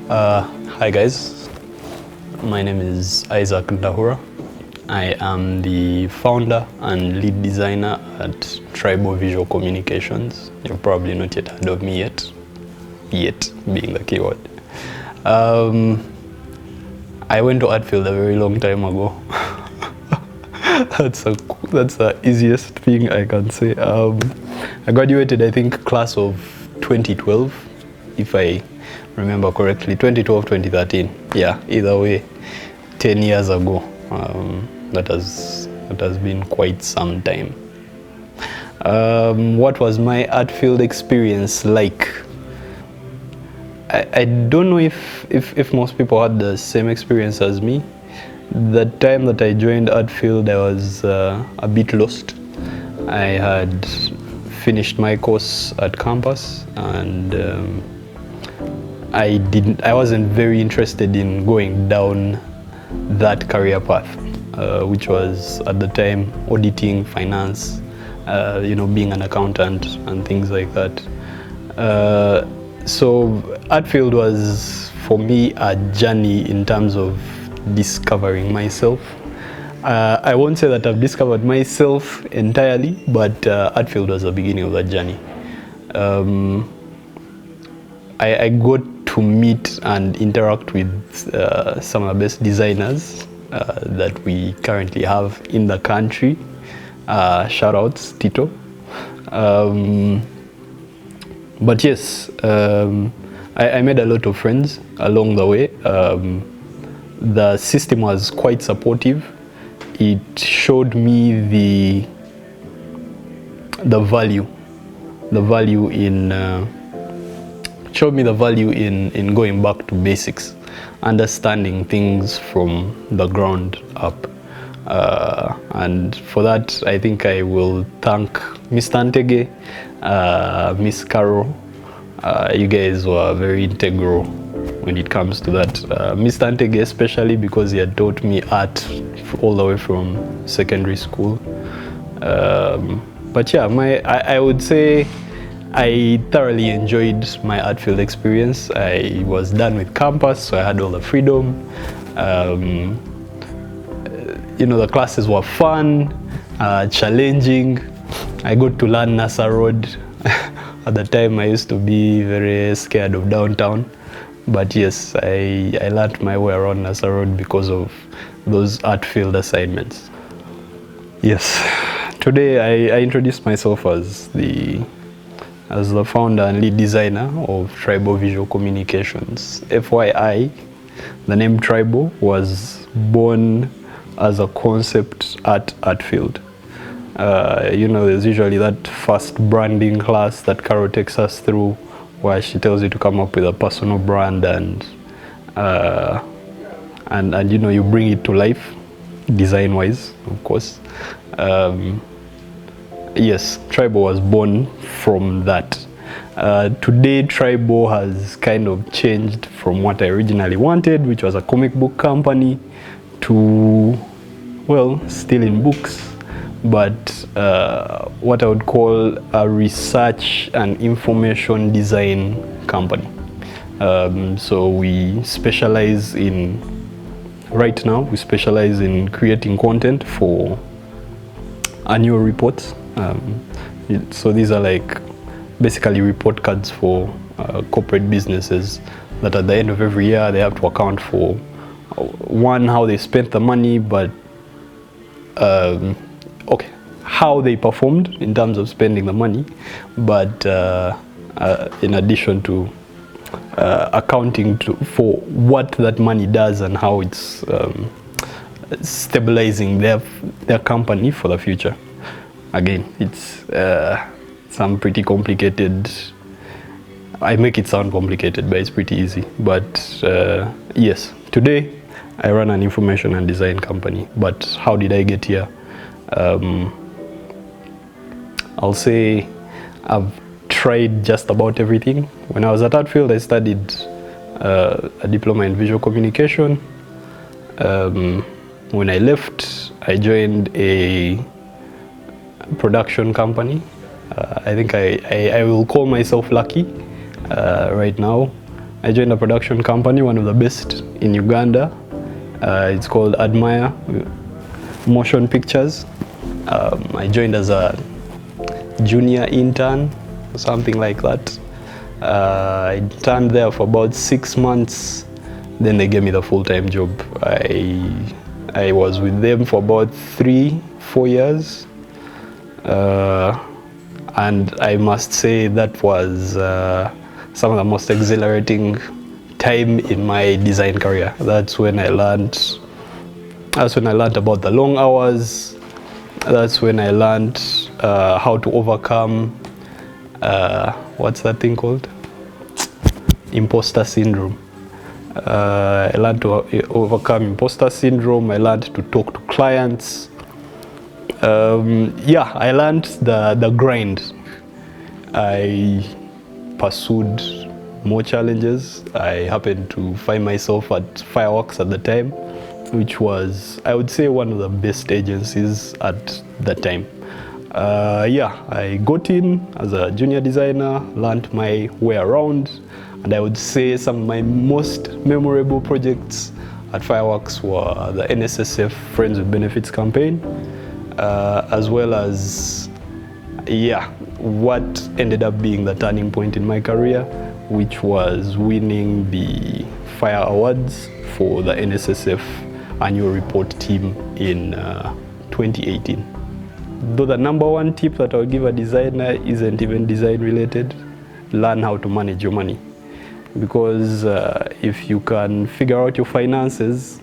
Hi guys, my name is Ndahura. I am the founder and lead designer at TRIBL Visual Communications. You've probably not yet heard of me yet being the keyword. I went to Artfield a very long time ago. That's the easiest thing I can say. I graduated, I think, class of 2012, if I remember correctly, 2012, 2013. Yeah, either way, 10 years ago. That has been quite some time. What was my Artfield experience like? I don't know if most people had the same experience as me. The time that I joined Artfield, I was a bit lost. I had finished my course at campus, and I wasn't very interested in going down that career path, which was at the time auditing, finance, being an accountant and things like that. So Artfield was for me a journey in terms of discovering myself. I won't say that I've discovered myself entirely, but Artfield was the beginning of that journey. I got to meet and interact with some of the best designers that we currently have in the country. Shout outs, Tito. But yes, I made a lot of friends along the way. The system was quite supportive. It showed me the value in going back to basics, understanding things from the ground up. And for that, I think I will thank Mr. Antege, Miss Carol. You guys were very integral when it comes to that. Mr. Antege especially, because he had taught me art all the way from secondary school. But yeah, I would say I thoroughly enjoyed my Artfield experience. I was done with campus, so I had all the freedom. The classes were fun, challenging. I got to learn NASA Road. At the time, I used to be very scared of downtown. But yes, I learned my way around NASA Road because of those Artfield assignments. Yes, today I introduced myself as the founder and lead designer of TRIBL Visual Communications. FYI, the name TRIBL was born as a concept at Artfield. There's usually that first branding class that Carol takes us through, where she tells you to come up with a personal brand and you bring it to life, design-wise, of course. Yes, TRIBL was born from that. Today, TRIBL has kind of changed from what I originally wanted, which was a comic book company, to, well, still in books, but what I would call a research and information design company. So we specialize in creating content for annual reports. So these are like basically report cards for corporate businesses that at the end of every year they have to account for, one, how they spent the money, but how they performed in terms of spending the money, but in addition to accounting for what that money does and how it's stabilizing their company for the future. Again, it's some pretty complicated. I make it sound complicated, but it's pretty easy. But yes, today I run an information and design company. But how did I get here? I'll say I've tried just about everything. When I was at Artfield, I studied a diploma in visual communication. When I left, I joined a production company. I think I will call myself lucky right now. I joined a production company, one of the best in Uganda. It's called Admire Motion Pictures. I joined as a junior intern, something like that. I interned there for about 6 months. Then they gave me the full-time job. I was with them for about 3-4 years. And I must say that was some of the most exhilarating time in my design career. That's when I learned about the long hours. That's when I learned how to overcome what's that thing called? Imposter syndrome. I learned to overcome imposter syndrome. I learned to talk to clients. Yeah, I learned the grind. I pursued more challenges. I happened to find myself at Fireworks at the time, which was, I would say, one of the best agencies at that time. Yeah, I got in as a junior designer, learned my way around, and I would say some of my most memorable projects at Fireworks were the NSSF Friends with Benefits campaign, as well as, yeah, what ended up being the turning point in my career, which was winning the Fire Awards for the NSSF annual report team in 2018. Though the number one tip that I'll give a designer isn't even design related, learn how to manage your money. Because if you can figure out your finances,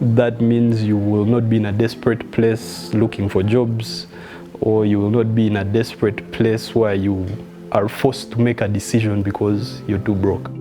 that means you will not be in a desperate place looking for jobs, or you will not be in a desperate place where you are forced to make a decision because you're too broke.